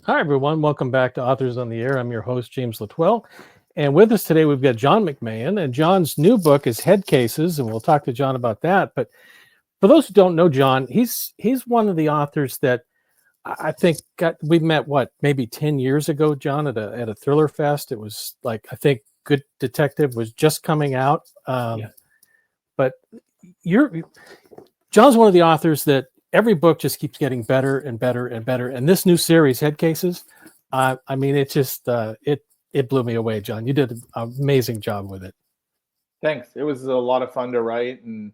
Hi, everyone. Welcome back to Authors on the Air. I'm your host, James Latwell. And with us today, we've got John McMahon. And John's new book is Head Cases, and we'll talk to John about that. But for those who don't know John, he's one of the authors that I think we met, maybe 10 years ago, John, at a thriller fest. It was like, I think Good Detective was just coming out. Yeah. But John's one of the authors that every book just keeps getting better and better and better. And this new series, Head Cases, it just it blew me away, John. You did an amazing job with it. Thanks. It was a lot of fun to write, and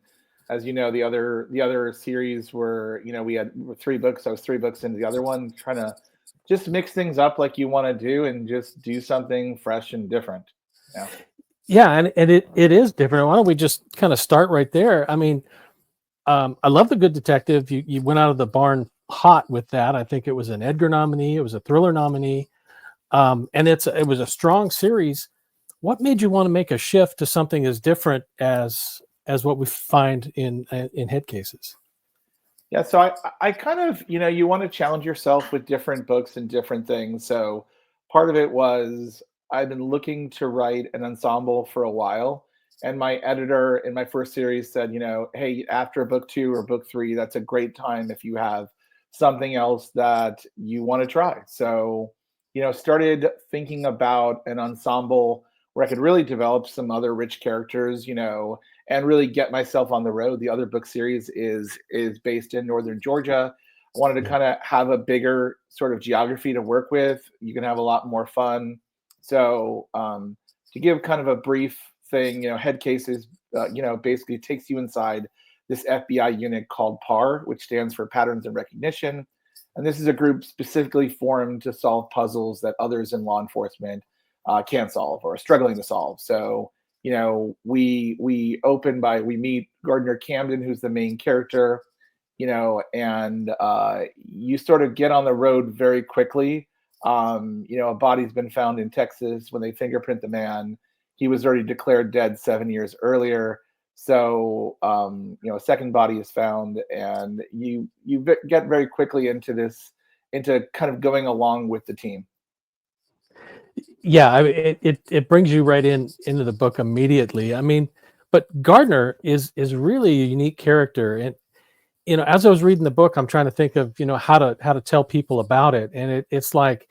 as you know, the other series were, we had 3 books. I was 3 books into the other one, trying to just mix things up like you want to do, and just do something fresh and different. Yeah. Yeah, and it is different. Why don't we just kind of start right there? I love The Good Detective. You went out of the barn hot with that. I think it was an Edgar nominee. It was a thriller nominee, and it was a strong series. What made you want to make a shift to something as different as what we find in Head Cases? Yeah, so I kind of, you want to challenge yourself with different books and different things. So part of it was I've been looking to write an ensemble for a while. And my editor in my first series said, hey, after book 2 or book 3, that's a great time if you have something else that you want to try. So, started thinking about an ensemble where I could really develop some other rich characters, and really get myself on the road. The other book series is based in northern Georgia. I wanted to kind of have a bigger sort of geography to work with. You can have a lot more fun. So to give kind of a brief thing, Head Cases, basically takes you inside this FBI unit called PAR, which stands for Patterns and Recognition. And this is a group specifically formed to solve puzzles that others in law enforcement can't solve or are struggling to solve. So we open by we meet Gardner Camden, who's the main character, and you sort of get on the road very quickly. A body's been found in Texas. When they fingerprint the man, he was already declared dead 7 years earlier. So a second body is found, and you get very quickly into kind of going along with the team. Yeah, it brings you right into the book immediately. But Gardner is really a unique character, and as I was reading the book, I'm trying to think of how to tell people about it, and it's like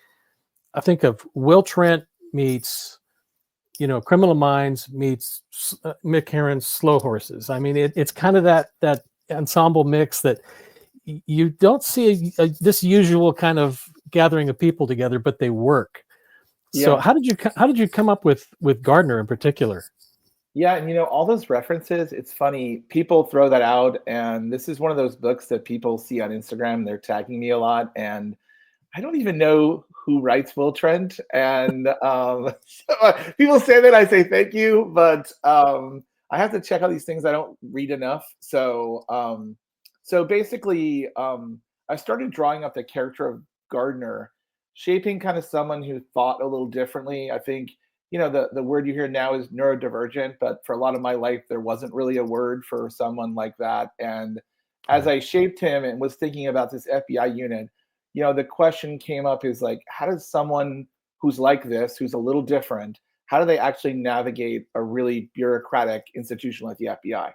I think of Will Trent meets Criminal Minds meets Mick Herron's Slow Horses. It's kind of that ensemble mix that you don't see this usual kind of gathering of people together, but they work. So Yeah. how did you come up with Gardner in particular? Yeah, and all those references, it's funny. People throw that out, and this is one of those books that people see on Instagram. They're tagging me a lot, and I don't even know who writes Will Trent. And so people say that, I say thank you, but I have to check out these things. I don't read enough. So basically, I started drawing up the character of Gardner, shaping kind of someone who thought a little differently. I think, the word you hear now is neurodivergent, but for a lot of my life, there wasn't really a word for someone like that. And as I shaped him and was thinking about this FBI unit, the question came up is like, how does someone who's like this, who's a little different, how do they actually navigate a really bureaucratic institution like the FBI?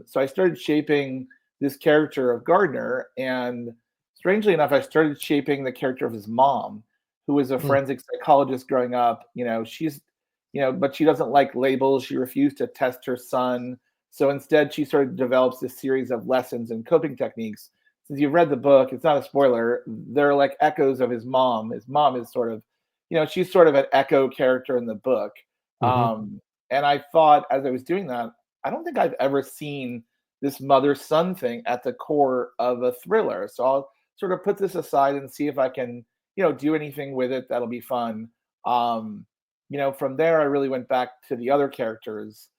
So I started shaping this character of Gardner, and strangely enough, I started shaping the character of his mom, who was a forensic psychologist growing up. She's, but she doesn't like labels. She refused to test her son. So instead, she sort of develops this series of lessons and coping techniques. Since you've read the book, it's not a spoiler. They're like echoes of his mom. His mom is sort of, she's sort of an echo character in the book. And I thought, as I was doing that, I don't think I've ever seen this mother-son thing at the core of a thriller. So I'll sort of put this aside and see if I can, do anything with it that'll be fun. From there, I really went back to the other characters,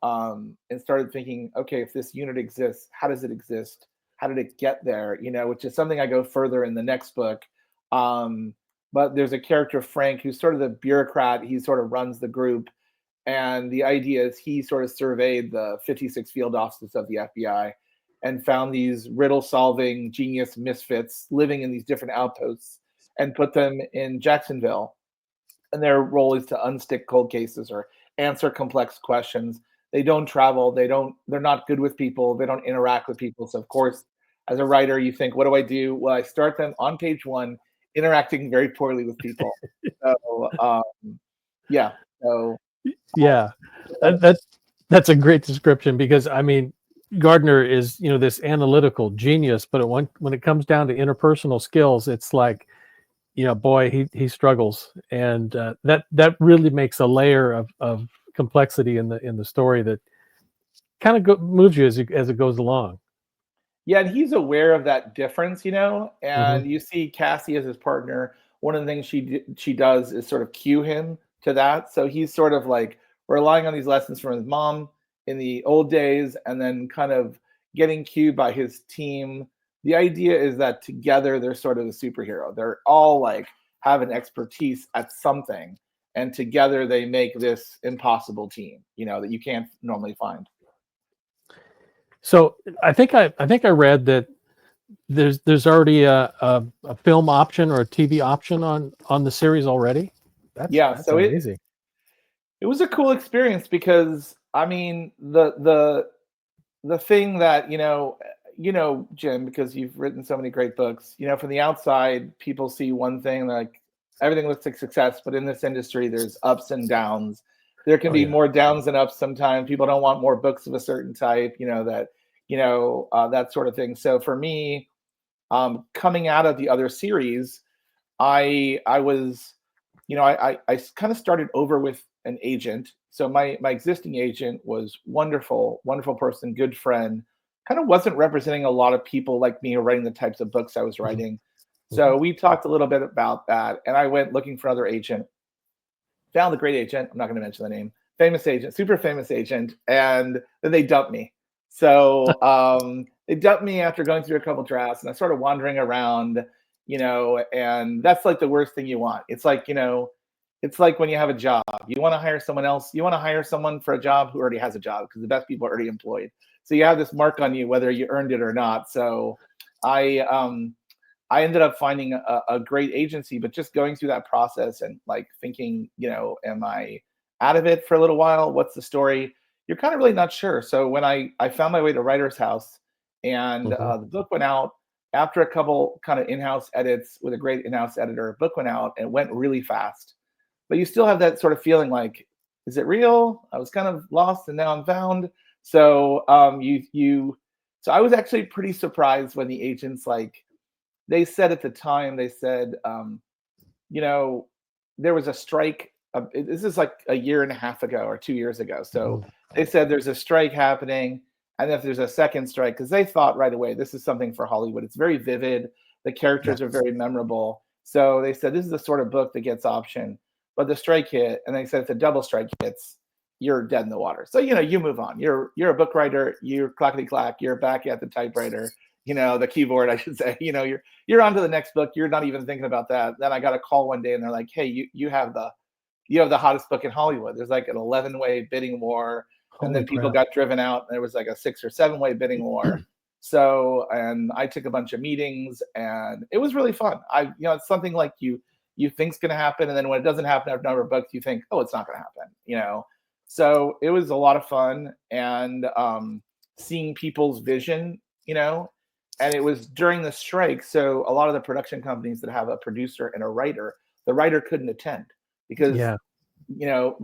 and started thinking, okay, if this unit exists, how does it exist? How did it get there? Which is something I go further in the next book. But there's a character, Frank, who's sort of the bureaucrat. He sort of runs the group. And the idea is he sort of surveyed the 56 field offices of the FBI and found these riddle-solving genius misfits living in these different outposts. and put them in Jacksonville, and their role is to unstick cold cases or answer complex questions. They don't travel. They're not good with people. They don't interact with people. So of course, as a writer, you think, what do I do? Well, I start them on page one, interacting very poorly with people. So yeah. So Yeah, that's a great description, because I mean, Gardner is, this analytical genius, but when it comes down to interpersonal skills, it's like, boy, he struggles, and that really makes a layer of complexity in the story that kind of moves you as it goes along. yeah, and he's aware of that difference, Hmm. and you see Cassie as his partner. One of the things she does is sort of cue him to that. So he's sort of like relying on these lessons from his mom in the old days, and then kind of getting cued by his team. The idea is that together they're sort of the superhero. They're all like have an expertise at something, and together they make this impossible team, that you can't normally find. So I think I read that there's already a film option or a TV option on the series already. That's Yeah, that's so it amazing. It was a cool experience because I mean the thing that Jim, because you've written so many great books, from the outside people see one thing, like everything looks like success, but in this industry there's ups and downs. There can Oh be yeah. more downs than ups sometimes. People don't want more books of a certain type, that sort of thing. So for me, coming out of the other series, I was, I kind of started over with an agent. So my existing agent was wonderful, wonderful person, good friend. Kind of wasn't representing a lot of people like me who are writing the types of books I was Mhm, writing. mhm. So we talked a little bit about that, and I went looking for another agent. Found a great agent. I'm not going to mention the name. Famous agent, super famous agent, and then they dumped me. So they dumped me after going through a couple drafts, and I started wandering around, and that's like the worst thing you want. It's like when you have a job, you want to hire someone else, you want to hire someone for a job who already has a job because the best people are already employed. So you have this mark on you whether you earned it or not. So I um, I ended up finding a great agency, but just going through that process and like thinking, am I out of it for a little while? What's the story? You're kind of really not sure. So when I found my way to Writer's House, and Mhm. the book went out after a couple kind of in-house edits with a great in-house editor, book went out and went really fast. But you still have that sort of feeling like, is it real? I was kind of lost and now I'm found. So so I was actually pretty surprised when the agents like they said at the time, they said, you know, there was a strike. This is like a year and a half ago or 2 years ago. So Mhm. they said there's a strike happening. And if there's a second strike, because they thought right away, this is something for Hollywood. It's very vivid. The characters are Yes. very memorable. So they said this is the sort of book that gets option. But the strike hit, and they said if the double strike hits, you're dead in the water. So you move on. You're a book writer. You're clackety clack. You're back at the typewriter. The keyboard, I should say. You're on to the next book. You're not even thinking about that. Then I got a call one day, and they're like, "Hey, you have the hottest book in Hollywood." There's like an 11-way bidding war, and Holy then people crap. got driven out. And there was like a 6 or 7-way bidding war. So, and I took a bunch of meetings, and it was really fun. It's something like you think's going to happen, and then when it doesn't happen after a number of books, you think, oh, it's not going to happen. So it was a lot of fun, and seeing people's vision. And it was during the strike, so a lot of the production companies that have a producer and a writer, the writer couldn't attend because Yeah.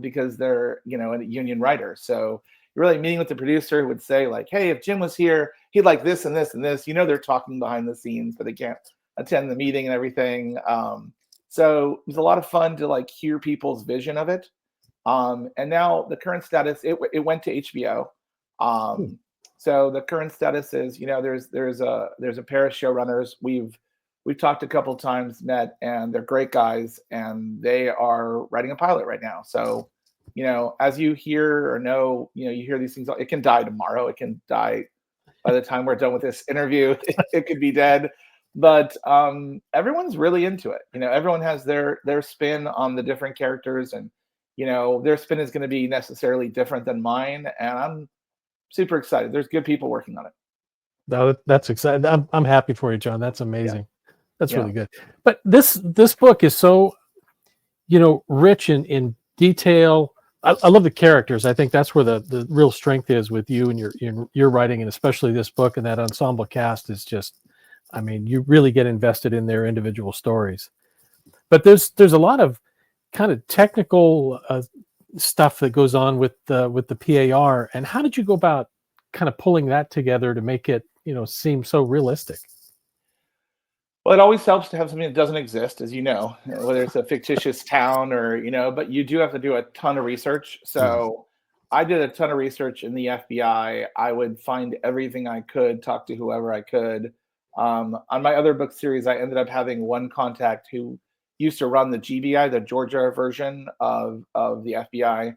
because they're a union writer. So you're really meeting with the producer who would say like, hey, if Jim was here, he'd like this and this and this. They're talking behind the scenes, but they can't attend the meeting and everything. So it was a lot of fun to like hear people's vision of it. And now the current status, it went to HBO. Hmm. So the current status is, there's a pair of showrunners. We've talked a couple times, met, and they're great guys, and they are writing a pilot right now. So, as you hear or know, you hear these things. It can die tomorrow. It can die by the time we're done with this interview. It could be dead. But everyone's really into it. Everyone has their spin on the different characters, and their spin is going to be necessarily different than mine. And I'm super excited. There's good people working on it. No, that's exciting. I'm happy for you, John. That's Yeah. amazing. That's Yeah. really good. But this book is so, rich in detail. I love the characters. I think that's where the real strength is with you and your writing, and especially this book, and that ensemble cast is just, I mean, you really get invested in their individual stories. But there's a lot of kind of technical stuff that goes on with the PAR. And how did you go about kind of pulling that together to make it, seem so realistic? Well, it always helps to have something that doesn't exist, as you know, whether it's a fictitious town or, but you do have to do a ton of research. Mhm. So I did a ton of research in the FBI. I would find everything I could, talk to whoever I could. On my other book series, I ended up having one contact who used to run the GBI, the Georgia version of the FBI.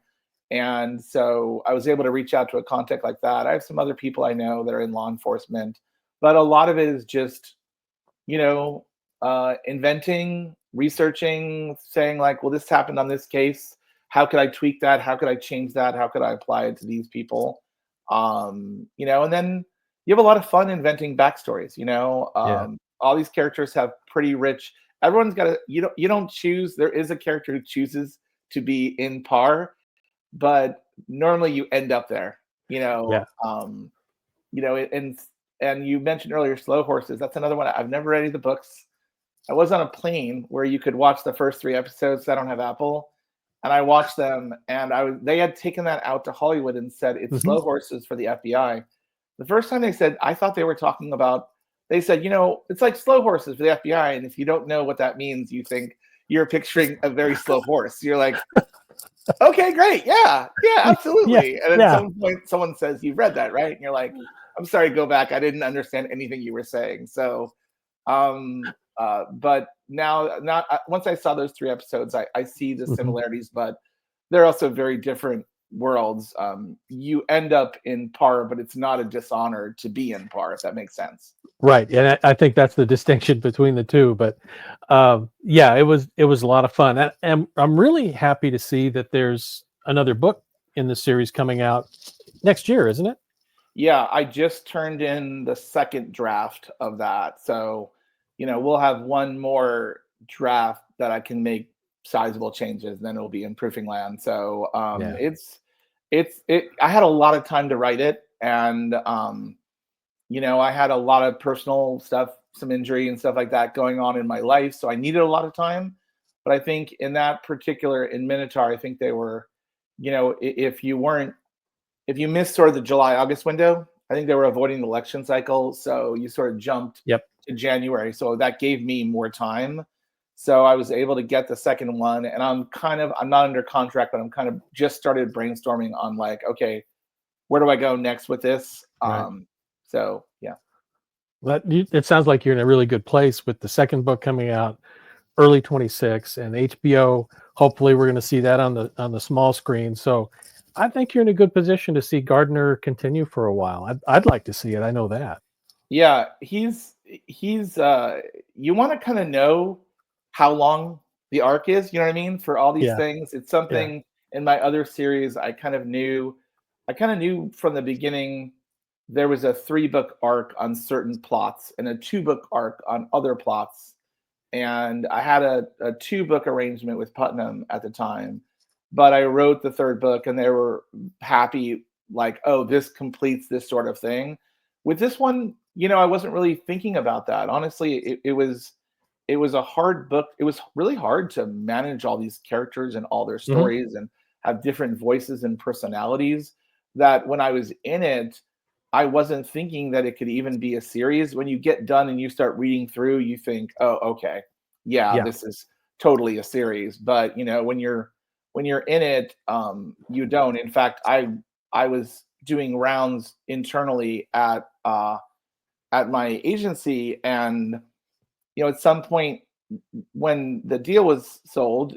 And so I was able to reach out to a contact like that. I have some other people I know that are in law enforcement, but a lot of it is just inventing, researching, saying like, well, this happened on this case. How could I tweak that? How could I change that? How could I apply it to these people? And then you have a lot of fun inventing backstories. Yeah. All these characters have pretty rich. Everyone's got a. You don't choose. There is a character who chooses to be in par, but normally you end up there. Yeah. And you mentioned earlier Slow Horses. That's another one. I've never read any of the books. I was on a plane where you could watch the first 3 episodes. I don't have Apple, and I watched them. And they had taken that out to Hollywood and said it's Mhm. Slow Horses for the FBI. The first time they said, I thought they were talking about. They said, it's like Slow Horses for the FBI, and if you don't know what that means, you think you're picturing a very slow horse. You're like, okay, great, yeah, Yeah. absolutely. And at Yeah. some point, someone says, "You've read that, right?" And you're like, I'm sorry, go back. I didn't understand anything you were saying. So, but now, not once I saw those 3 episodes, I see the Mhm. similarities, but they're also very different worlds. You end up in par, but it's not a dishonor to be in par, if that makes sense. Right, and I think that's the distinction between the two. But yeah, it was a lot of fun, and I'm really happy to see that there's another book in the series coming out next year, isn't it? Yeah, I just turned in the second draft of that. So, we'll have one more draft that I can make sizable changes, then it'll be in proofing land. So, Yeah. I had a lot of time to write it, and I had a lot of personal stuff, some injury and stuff like that going on in my life, so I needed a lot of time. But I think in Minotaur, I think they were, if you missed sort of the July August window, I think they were avoiding the election cycle, so you sort of jumped Yep. to January. So that gave me more time. So I was able to get the second one, and I'm not under contract, but I'm kind of just started brainstorming on like, okay, where do I go next with this? Right. So yeah. It sounds like you're in a really good place with the second book coming out early 26, and HBO. Hopefully, we're going to see that on the small screen. So, I think you're in a good position to see Gardner continue for a while. I'd like to see it. I know that. Yeah, he's you want to kind of know how long the arc is, you know what I mean? For all these Yeah. things. It's Yeah. something in my other series I kind of knew from the beginning there was a 3-book arc on certain plots and a 2-book arc on other plots. And I had a 2-book arrangement with Putnam at the time, but I wrote the 3rd book and they were happy, like, oh, this completes this sort of thing. With this one, I wasn't really thinking about that. Honestly, it was a hard book. It was really hard to manage all these characters and all their Mhm. stories and have different voices and personalities. That when I was in it, I wasn't thinking that it could even be a series. When you get done and you start reading through, you think, "Oh, okay, yeah, Yeah. this is totally a series." But when you're in it, you don't. In fact, I was doing rounds internally at my agency, and at some point when the deal was sold,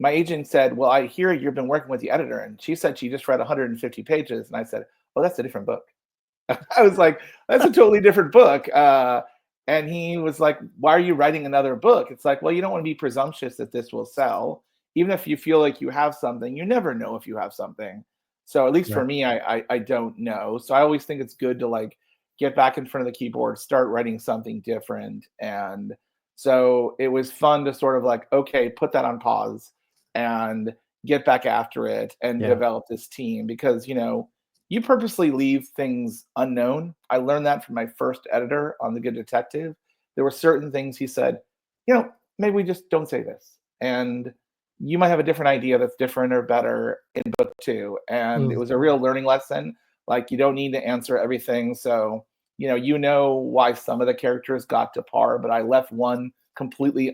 my agent said, "Well, I hear you've been working with the editor," and she said she just read 150 pages, and I said, "Oh, that's a different book." I was like, "That's a totally different book." And he was like, "Why are you writing another book?" It's like, well, you don't want to be presumptuous that this will sell. Even if you feel like you have something, you never know if you have something. So at least for Right. me, I don't know. So I always think it's good to like get back in front of the keyboard, start writing something different. And so it was fun to sort of like, okay, put that on pause and get back after it and Yeah. develop this team, because you purposely leave things unknown. I learned that from my first editor on The Good Detective. There were certain things he said, maybe we just don't say this. And you might have a different idea that's different or better in book 2. And it was a real learning lesson. Like, you don't need to answer everything. So, why some of the characters got to par, but I left one completely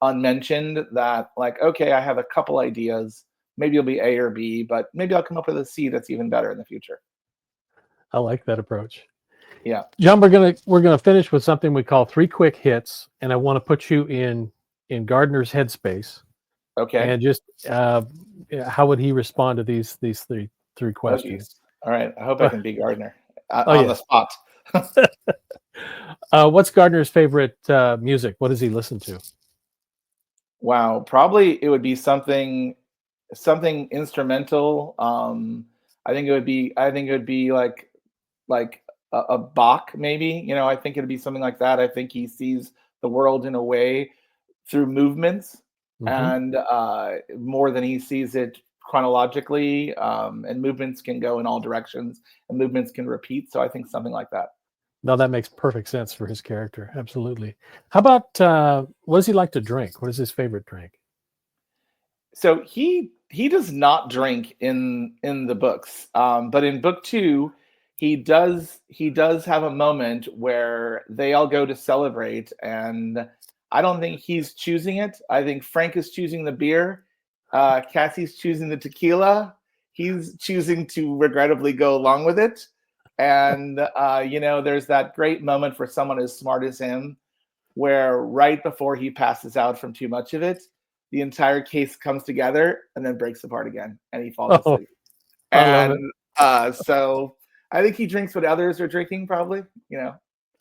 unmentioned that, like, okay, I have a couple ideas. Maybe it'll be A or B, but maybe I'll come up with a C that's even better in the future. I like that approach. Yeah. John, we're gonna finish with something we call 3 quick hits, and I want to put you in Gardner's headspace. Okay. And just how would he respond to these three questions? All right. I hope I can be Gardner Oh, on the spot. What's Gardner's favorite music? What does he listen to? Wow. Probably it would be something instrumental. I think it would be like a Bach, maybe. I think it'd be something like that. I think he sees the world in a way through movements, and more than he sees it chronologically. And movements can go in all directions, and movements can repeat. So I think something like that. No, that makes perfect sense for his character. Absolutely. How about what does he like to drink? What is his favorite drink? So he does not drink in the books, but in book 2, he does have a moment where they all go to celebrate, and I don't think he's choosing it. I think Frank is choosing the beer, Cassie's choosing the tequila. He's choosing to regrettably go along with it, and there's that great moment for someone as smart as him, where right before he passes out from too much of it, the entire case comes together and then breaks apart again, and he falls asleep. I love it. And so I think he drinks what others are drinking, probably.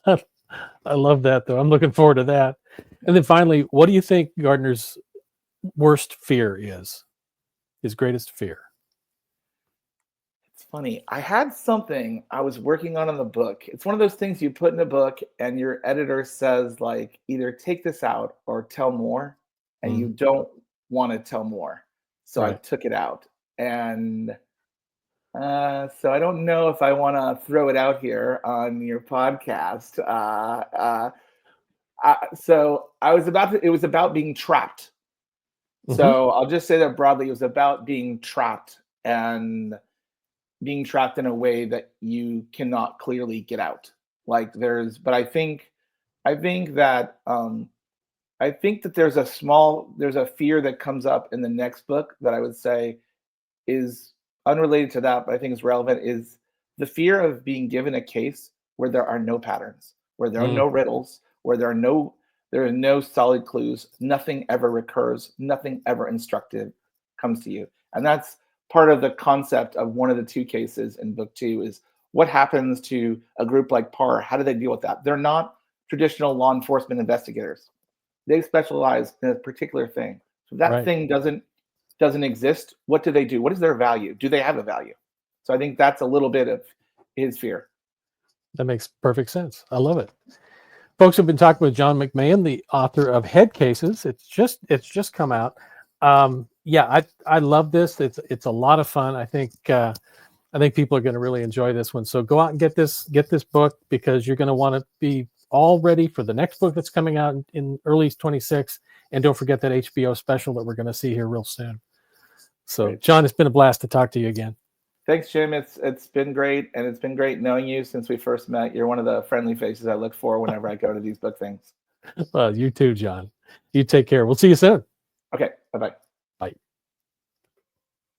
I love that, though. I'm looking forward to that. And then finally, what do you think Gardner's worst fear is? His greatest fear? It's funny. I had something I was working on in the book. It's one of those things you put in a book and your editor says, like, either take this out or tell more, and you don't want to tell more. So I took it out. And so I don't know if I want to throw it out here on your podcast. So it was about being trapped. So I'll just say that broadly, it was about being trapped, and being trapped in a way that you cannot clearly get out. But I think that there's a fear that comes up in the next book that I would say is unrelated to that, but I think is relevant, is the fear of being given a case where there are no patterns, where there are no riddles, where there are no solid clues, nothing ever recurs, nothing ever instructive comes to you. And that's part of the concept of one of the 2 cases in book 2 is what happens to a group like Parr? How do they deal with that? They're not traditional law enforcement investigators. They specialize in a particular thing. So if that thing doesn't exist, what do they do? What is their value? Do they have a value? So I think that's a little bit of his fear. That makes perfect sense. I love it. Folks, have been talking with John McMahon, the author of Head Cases. It's just come out. I love this. It's a lot of fun. I think people are going to really enjoy this one. So go out and get this book, because you're going to want to be all ready for the next book that's coming out in early 26. And don't forget that HBO special that we're going to see here real soon. So, great. John, it's been a blast to talk to you again. Thanks, Jim. It's been great, and it's been great knowing you since we first met. You're one of the friendly faces I look for whenever I go to these book things. Well, you too, John. You take care. We'll see you soon. Okay. Bye-bye.